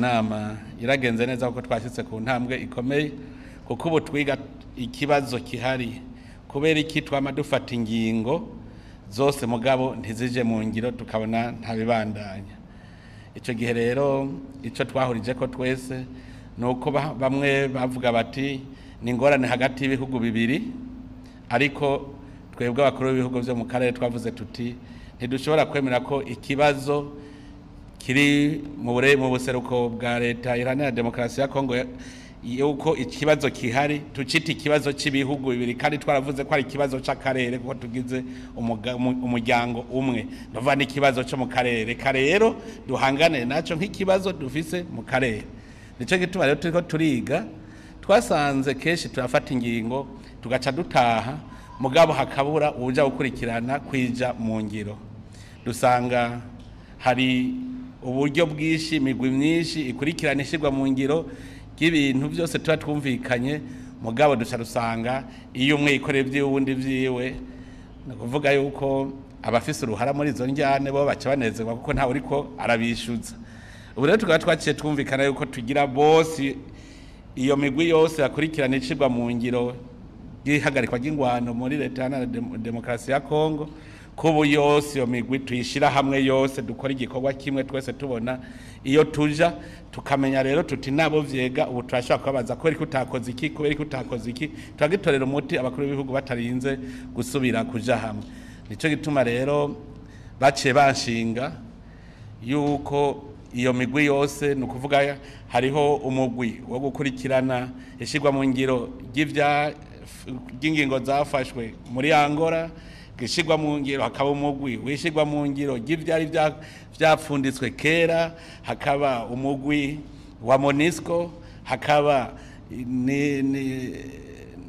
nama iragenze neza kuko twashyitse ku ntambwe ikomeye kuko ubu twiga ikibazo kihari kubera iki twama dufata ingingo zose mugabo ntizije mu ngiro tukabona ntabibandanya. Ico gihe rero ico twahurije ko twese nuko bamwe bavuga bati ni ngorane hagati y'ibihugu bibiri, ariko twebwe abakuru b'ibihugu byo mu karere twavuze tuti ntidushobora kwemera ko ikibazo kiri mu buseruko bwa leta iharanira demokarasi ya Congo yuko ikibazo kihari tucita ikibazo cy'ibihugu bibiri, kandi twaravuze ko ari ikibazo cy'akarere kuko tugize umuryango umwe, ndava n'ikibazo cyo mu karere rero duhangane naco nk'ikibazo dufise mu karere. Nico gituma rero turiko turiga, twasanze kenshi turafata ingingo tugaca dutaha mugabo hakabura uja gukurikirana kwija mu ngiro. Dusanga hari uburyo bwinshi, imigwi myinshi ikurikirana ishirwa mu ngiro y'ibintu byose tuba twumvikanye, mugabo duca rusanga iyo umwe yikorera ivy'uwundi vyiwe, no kuvuga yuko abafise uruhara muri izo njyane bo baca banezerwa kuko ntawe uriko arabishuza. Ubu rero tukaba twaciye twumvikana yuko tugira bose iyo migwi yose akurikirana ishirwa mu ngiro y'ihagarikwa ry'ingwano muri leta ya demokarasi ya Congo, kubu yose iyo migwi tuyishira hamwe yose dukora igikorwa kimwe twese tubona iyo tuja, tukamenya rero tuti nabo vyega ubu turashaka kubaza ko ariko utakoze iki, ko ariko utakoze iki, turagitorera umuti abakuru b'ibihugu batarinze gusubira kuja hamwe. Nico gituma rero baciye banshinga yuko iyo migwi yose nukuvuga hariho umugwi wo gukurikirana ishirwa mu ngiro ry'ingingo zafashwe muri Angola, gishirwa mu ngiro hakaba umugwi wishirwa mu ngiro ry'ivyari vyapfunditswe kera, hakaba umugwi wa MONUSCO, hakaba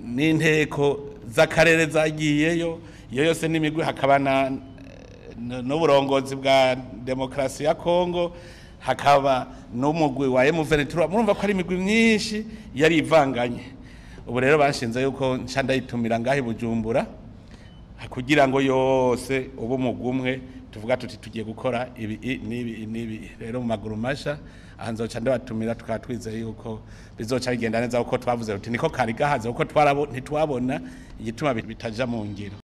n'inteko z'akarere zagiyeyo, iyo yose n'imigwi, hakaba n'uburongozi bwa demokarasi ya Congo, hakaba n'umugwi wa M23. Murumva ko ari imigwi myinshi yari ivanganye. Ubu rero banshinze yuko nca ndayitumira ngahe Bujumbura kugira ngo yose ubu mugumwe tuvuga tuti tugiye gukora ibi nibi. Rero mu maguru masha ahanzoca ndabatumira tukatwizeye yuko bizoca bigenda neza uko twavuze uti niko kari gahaze uko ntitwabona igituma bitaja mu ngiro.